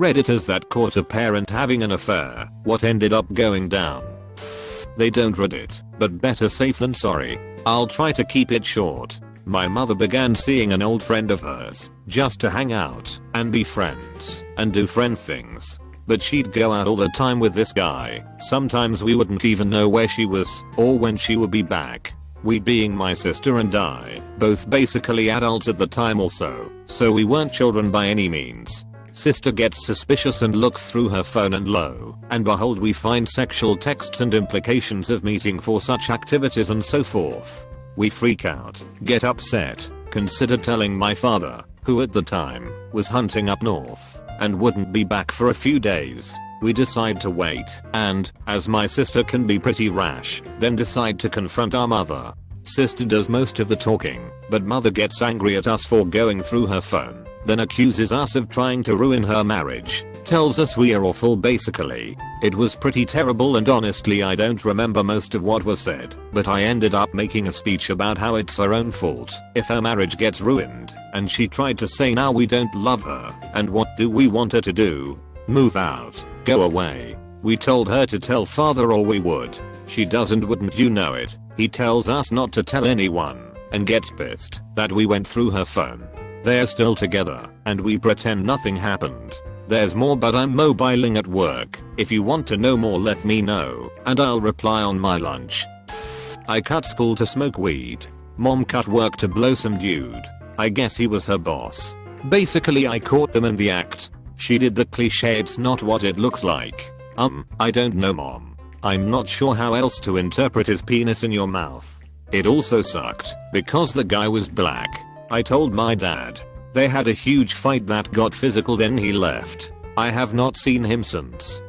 Redditors that caught a parent having an affair. What ended up going down? They don't Reddit, but better safe than sorry. I'll try to keep it short. My mother began seeing an old friend of hers, just to hang out, and be friends, and do friend things. But she'd go out all the time with this guy. Sometimes we wouldn't even know where she was, or when she would be back. We being my sister and I, both basically adults at the time also, so we weren't children by any means. Sister gets suspicious and looks through her phone, and lo and behold we find sexual texts and implications of meeting for such activities and so forth. We freak out, get upset, consider telling my father, who at the time was hunting up north and wouldn't be back for a few days. We decide to wait and, as my sister can be pretty rash, then decide to confront our mother. Sister does most of the talking, but mother gets angry at us for going through her phone, then accuses us of trying to ruin her marriage, tells us we are awful basically. It was pretty terrible, and honestly I don't remember most of what was said, but I ended up making a speech about how it's her own fault if her marriage gets ruined, and she tried to say now we don't love her, and what do we want her to do? Move out, go away. We told her to tell father or we would. She doesn't, wouldn't you know it. He tells us not to tell anyone, and gets pissed that we went through her phone. They're still together, and we pretend nothing happened. There's more, but I'm mobiling at work. If you want to know more let me know, and I'll reply on my lunch. I cut school to smoke weed. Mom cut work to blow some dude. I guess he was her boss. Basically I caught them in the act. She did the cliche "it's not what it looks like." I don't know mom. I'm not sure how else to interpret his penis in your mouth. It also sucked, because the guy was black. I told my dad. They had a huge fight that got physical, then he left. I have not seen him since.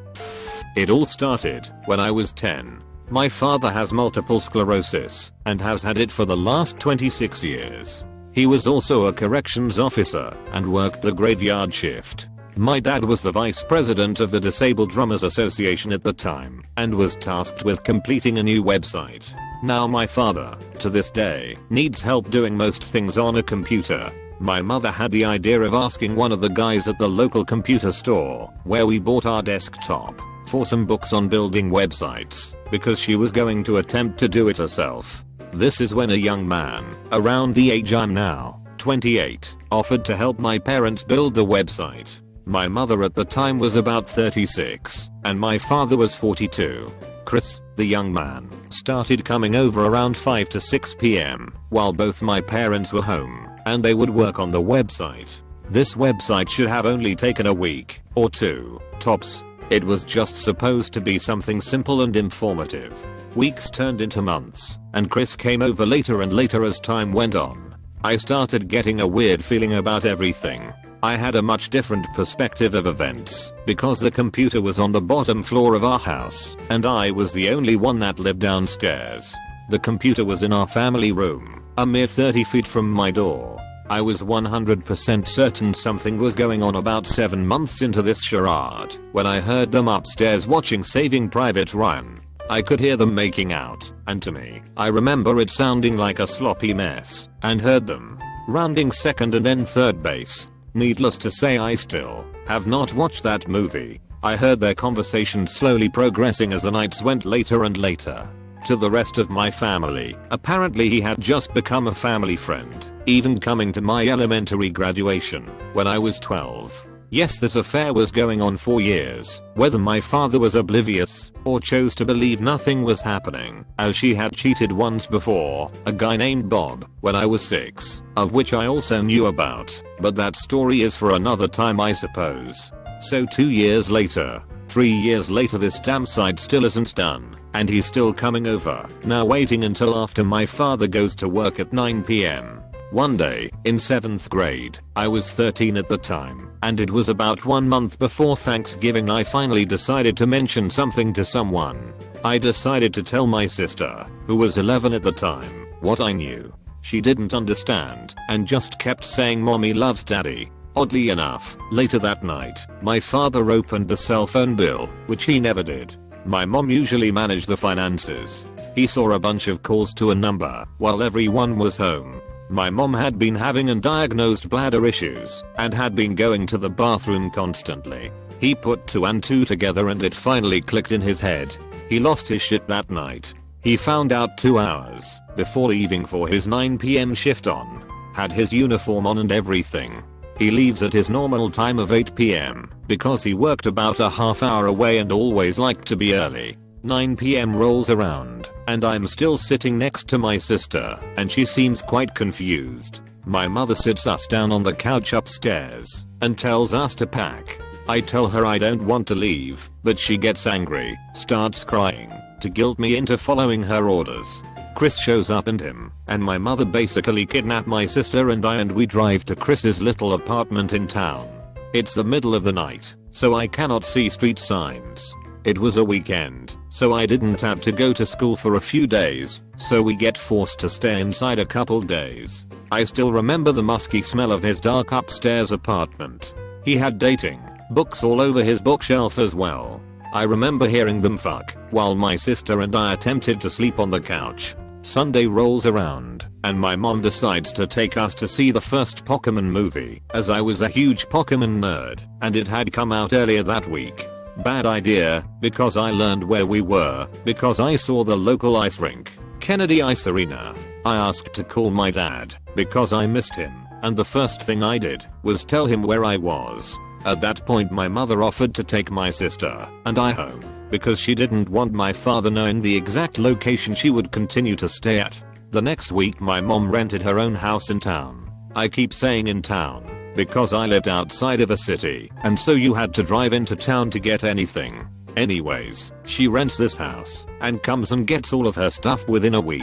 It all started when I was 10. My father has multiple sclerosis and has had it for the last 26 years. He was also a corrections officer and worked the graveyard shift. My dad was the vice president of the Disabled Drummers Association at the time and was tasked with completing a new website. Now my father, to this day, needs help doing most things on a computer. My mother had the idea of asking one of the guys at the local computer store, where we bought our desktop, for some books on building websites, because she was going to attempt to do it herself. This is when a young man, around the age I'm now, 28, offered to help my parents build the website. My mother at the time was about 36, and my father was 42. Chris, the young man, started coming over around 5 to 6 p.m. while both my parents were home, and they would work on the website. This website should have only taken a week or two, tops. It was just supposed to be something simple and informative. Weeks turned into months, and Chris came over later and later as time went on. I started getting a weird feeling about everything. I had a much different perspective of events, because the computer was on the bottom floor of our house, and I was the only one that lived downstairs. The computer was in our family room, a mere 30 feet from my door. I was 100% certain something was going on about 7 months into this charade, when I heard them upstairs watching Saving Private Ryan. I could hear them making out, and to me, I remember it sounding like a sloppy mess, and heard them rounding second and then third base. Needless to say I still have not watched that movie. I heard their conversation slowly progressing as the nights went later and later. To the rest of my family, apparently he had just become a family friend, even coming to my elementary graduation when I was 12. Yes, this affair was going on for years, whether my father was oblivious or chose to believe nothing was happening, as she had cheated once before, a guy named Bob, when I was 6, of which I also knew about, but that story is for another time I suppose. So 2 years later, 3 years later, this damn site still isn't done, and he's still coming over, now waiting until after my father goes to work at 9 p.m. One day, in 7th grade, I was 13 at the time, and it was about 1 month before Thanksgiving I finally decided to mention something to someone. I decided to tell my sister, who was 11 at the time, what I knew. She didn't understand, and just kept saying mommy loves daddy. Oddly enough, later that night, my father opened the cell phone bill, which he never did. My mom usually managed the finances. He saw a bunch of calls to a number, while everyone was home. My mom had been having undiagnosed bladder issues and had been going to the bathroom constantly. He put 2 and 2 together and it finally clicked in his head. He lost his shit that night. He found out 2 hours before leaving for his 9 PM shift on. Had his uniform on and everything. He leaves at his normal time of 8 PM because he worked about a half hour away and always liked to be early. 9 PM rolls around and I'm still sitting next to my sister and she seems quite confused. My mother sits us down on the couch upstairs and tells us to pack. I tell her I don't want to leave, but she gets angry, starts crying, to guilt me into following her orders. Chris shows up and my mother basically kidnapped my sister and I and we drive to Chris's little apartment in town. It's the middle of the night, so I cannot see street signs. It was a weekend, so I didn't have to go to school for a few days, so we get forced to stay inside a couple days. I still remember the musky smell of his dark upstairs apartment. He had dating books all over his bookshelf as well. I remember hearing them fuck while my sister and I attempted to sleep on the couch. Sunday rolls around and my mom decides to take us to see the first Pokemon movie, as I was a huge Pokemon nerd and it had come out earlier that week. Bad idea, because I learned where we were because I saw the local ice rink, Kennedy Ice Arena. I asked to call my dad because I missed him, and the first thing I did was tell him where I was. At that point my mother offered to take my sister and I home because she didn't want my father knowing the exact location she would continue to stay at. The next week my mom rented her own house in town. I keep saying in town because I lived outside of a city and so you had to drive into town to get anything. Anyways, she rents this house and comes and gets all of her stuff within a week.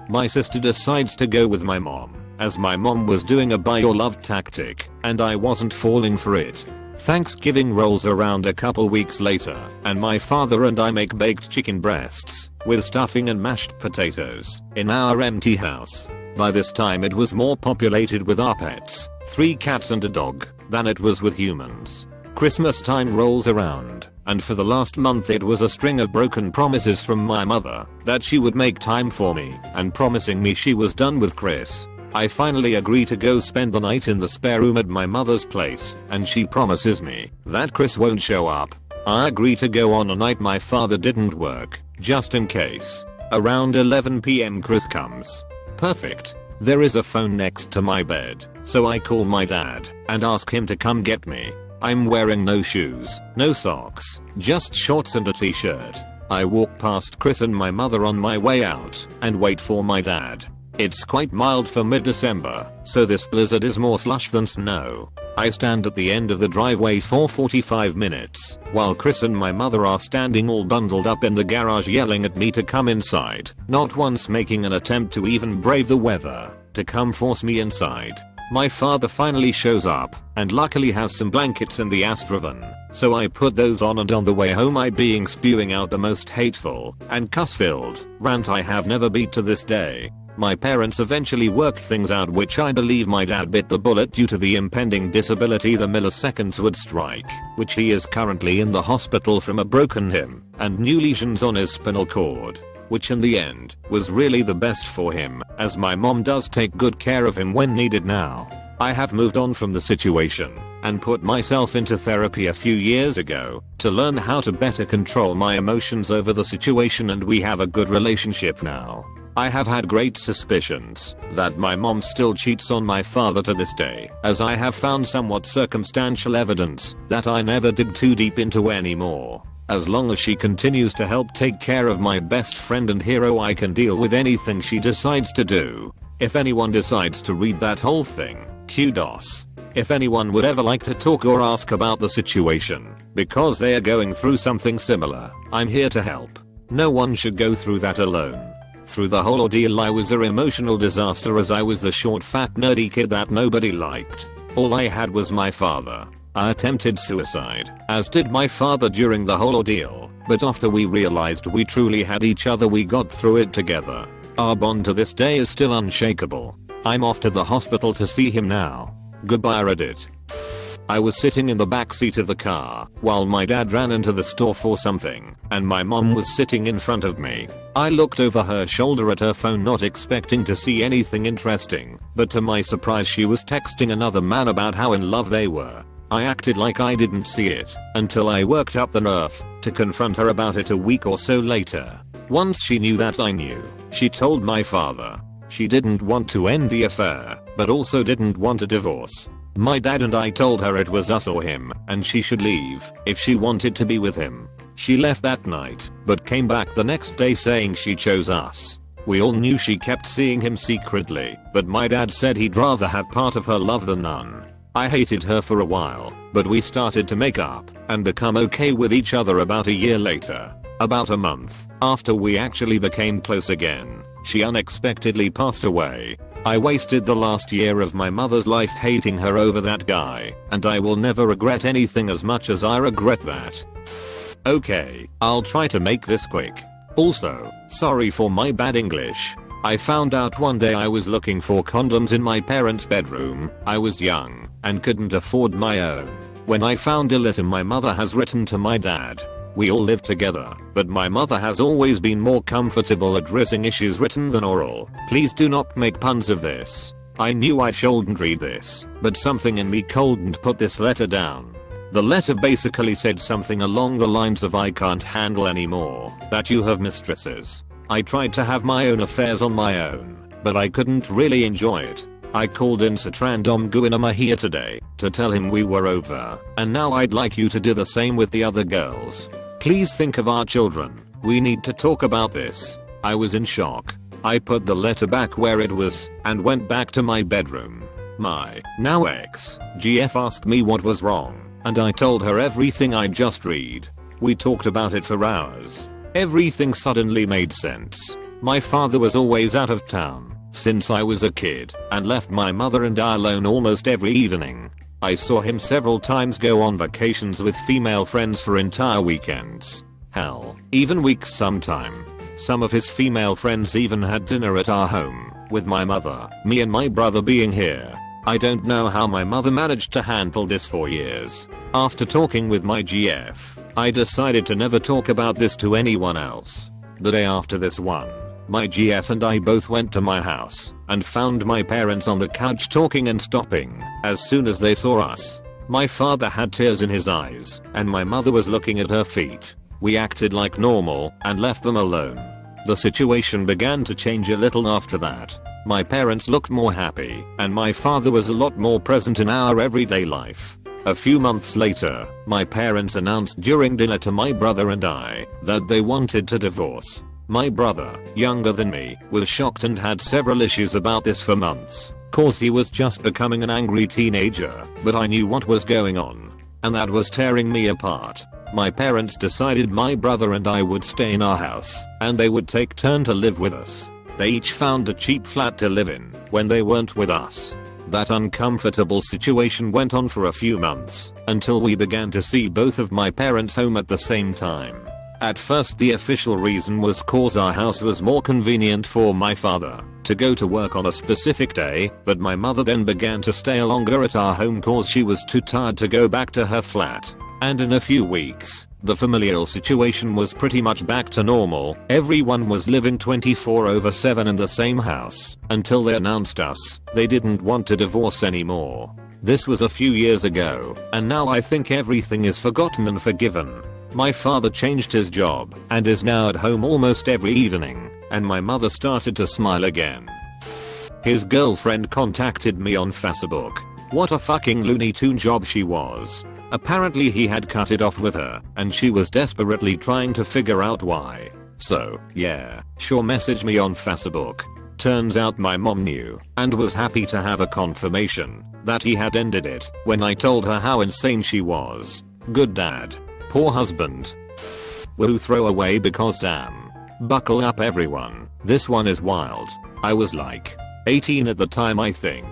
My sister decides to go with my mom, as my mom was doing a buy your love tactic and I wasn't falling for it. Thanksgiving rolls around a couple weeks later and my father and I make baked chicken breasts with stuffing and mashed potatoes in our empty house. By this time it was more populated with our pets, 3 cats and a dog, than it was with humans. Christmas time rolls around and for the last month it was a string of broken promises from my mother that she would make time for me and promising me she was done with Chris. I finally agree to go spend the night in the spare room at my mother's place and she promises me that Chris won't show up. I agree to go on a night my father didn't work, just in case. Around 11 PM Chris comes. Perfect. There is a phone next to my bed, so I call my dad and ask him to come get me. I'm wearing no shoes, no socks, just shorts and a t-shirt. I walk past Chris and my mother on my way out and wait for my dad. It's quite mild for mid-December, so this blizzard is more slush than snow. I stand at the end of the driveway for 45 minutes, while Chris and my mother are standing all bundled up in the garage yelling at me to come inside, not once making an attempt to even brave the weather to come force me inside. My father finally shows up, and luckily has some blankets in the Astrovan, so I put those on and on the way home I being spewing out the most hateful and cuss-filled rant I have never beat to this day. My parents eventually worked things out, which I believe my dad bit the bullet due to the impending disability the milliseconds would strike, which he is currently in the hospital from a broken hip and new lesions on his spinal cord, which in the end was really the best for him, as my mom does take good care of him when needed now. I have moved on from the situation and put myself into therapy a few years ago to learn how to better control my emotions over the situation, and we have a good relationship now. I have had great suspicions that my mom still cheats on my father to this day, as I have found somewhat circumstantial evidence that I never dig too deep into anymore. As long as she continues to help take care of my best friend and hero, I can deal with anything she decides to do. If anyone decides to read that whole thing, kudos. If anyone would ever like to talk or ask about the situation because they are going through something similar, I'm here to help. No one should go through that alone. Through the whole ordeal I was an emotional disaster, as I was the short fat nerdy kid that nobody liked. All I had was my father. I attempted suicide, as did my father during the whole ordeal, but after we realized we truly had each other we got through it together. Our bond to this day is still unshakable. I'm off to the hospital to see him now. Goodbye Reddit. I was sitting in the back seat of the car while my dad ran into the store for something, and my mom was sitting in front of me. I looked over her shoulder at her phone, not expecting to see anything interesting, but to my surprise she was texting another man about how in love they were. I acted like I didn't see it until I worked up the nerve to confront her about it a week or so later. Once she knew that I knew, she told my father. She didn't want to end the affair, but also didn't want a divorce. My dad and I told her it was us or him, and she should leave if she wanted to be with him. She left that night, but came back the next day saying she chose us. We all knew she kept seeing him secretly, but my dad said he'd rather have part of her love than none. I hated her for a while, but we started to make up and become okay with each other about a year later. About a month after we actually became close again, she unexpectedly passed away. I wasted the last year of my mother's life hating her over that guy, and I will never regret anything as much as I regret that. Okay, I'll try to make this quick. Also, sorry for my bad English. I found out one day I was looking for condoms in my parents' bedroom. I was young and couldn't afford my own. When I found a letter my mother has written to my dad. We all live together, but my mother has always been more comfortable addressing issues written than oral. Please do not make puns of this. I knew I shouldn't read this, but something in me couldn't put this letter down. The letter basically said something along the lines of I can't handle anymore that you have mistresses. I tried to have my own affairs on my own, but I couldn't really enjoy it. I called in Satrandom Guinama here today to tell him we were over, and now I'd like you to do the same with the other girls. Please think of our children. We need to talk about this. I was in shock. I put the letter back where it was and went back to my bedroom. My now ex GF asked me what was wrong, and I told her everything I just read. We talked about it for hours. Everything suddenly made sense. My father was always out of town since I was a kid and left my mother and I alone almost every evening. I saw him several times go on vacations with female friends for entire weekends. Hell, even weeks sometime. Some of his female friends even had dinner at our home, with my mother, me and my brother being here. I don't know how my mother managed to handle this for years. After talking with my GF, I decided to never talk about this to anyone else. The day after this one, my GF and I both went to my house and found my parents on the couch talking and stopping as soon as they saw us. My father had tears in his eyes and my mother was looking at her feet. We acted like normal and left them alone. The situation began to change a little after that. My parents looked more happy and my father was a lot more present in our everyday life. A few months later, my parents announced during dinner to my brother and I that they wanted to divorce. My brother, younger than me, was shocked and had several issues about this for months, cause he was just becoming an angry teenager, but I knew what was going on, and that was tearing me apart. My parents decided my brother and I would stay in our house, and they would take turn to live with us. They each found a cheap flat to live in when they weren't with us. That uncomfortable situation went on for a few months, until we began to see both of my parents home at the same time. At first the official reason was cause our house was more convenient for my father to go to work on a specific day, but my mother then began to stay longer at our home cause she was too tired to go back to her flat. And in a few weeks, the familial situation was pretty much back to normal. Everyone was living 24/7 in the same house until they announced us they didn't want to divorce anymore. This was a few years ago, and now I think everything is forgotten and forgiven. My father changed his job and is now at home almost every evening, and my mother started to smile again. His girlfriend contacted me on Facebook. What a fucking Looney Tune job she was. Apparently he had cut it off with her, and she was desperately trying to figure out why. So, yeah, sure, message me on Facebook. Turns out my mom knew, and was happy to have a confirmation that he had ended it when I told her how insane she was. Good dad. Poor husband. Woo, throw away because damn. Buckle up everyone, this one is wild. I was like 18 at the time I think.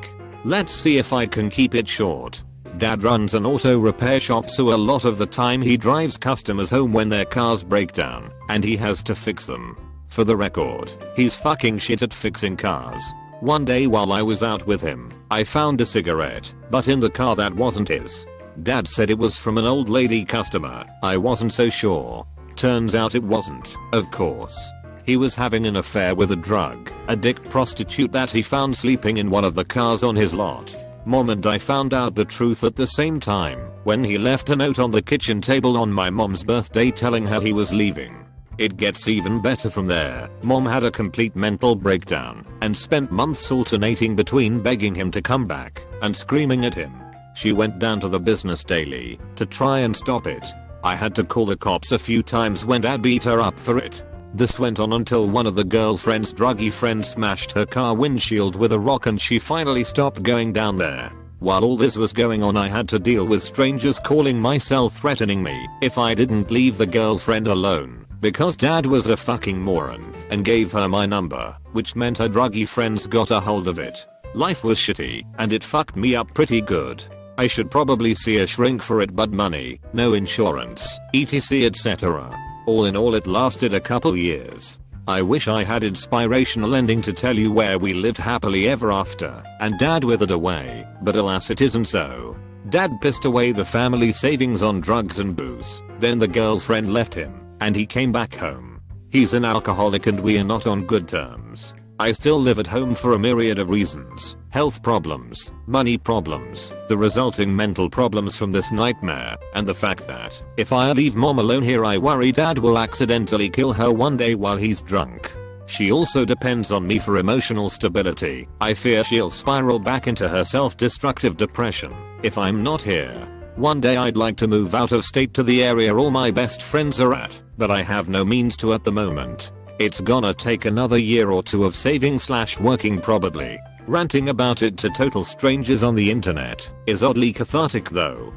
Let's see if I can keep it short. Dad runs an auto repair shop, so a lot of the time he drives customers home when their cars break down and he has to fix them. For the record, he's fucking shit at fixing cars. One day while I was out with him, I found a cigarette, but in the car that wasn't his. Dad said it was from an old lady customer. I wasn't so sure. Turns out it wasn't, of course. He was having an affair with a drug addict prostitute that he found sleeping in one of the cars on his lot. Mom and I found out the truth at the same time when he left a note on the kitchen table on my mom's birthday telling her he was leaving. It gets even better from there. Mom had a complete mental breakdown and spent months alternating between begging him to come back and screaming at him. She went down to the business daily to try and stop it. I had to call the cops a few times when Dad beat her up for it. This went on until one of the girlfriend's druggy friends smashed her car windshield with a rock and she finally stopped going down there. While all this was going on, I had to deal with strangers calling my cell threatening me if I didn't leave the girlfriend alone because Dad was a fucking moron and gave her my number, which meant her druggy friends got a hold of it. Life was shitty and it fucked me up pretty good. I should probably see a shrink for it, but money, no insurance, etc etc. All in all, it lasted a couple years. I wish I had inspirational ending to tell you where we lived happily ever after and Dad withered away, but alas it isn't so. Dad pissed away the family savings on drugs and booze, then the girlfriend left him and he came back home. He's an alcoholic and we are not on good terms. I still live at home for a myriad of reasons. Health problems, money problems, the resulting mental problems from this nightmare, and the fact that if I leave Mom alone here I worry Dad will accidentally kill her one day while he's drunk. She also depends on me for emotional stability. I fear she'll spiral back into her self-destructive depression if I'm not here. One day I'd like to move out of state to the area all my best friends are at, but I have no means to at the moment. It's gonna take another year or two of saving/working probably. Ranting about it to total strangers on the internet is oddly cathartic though.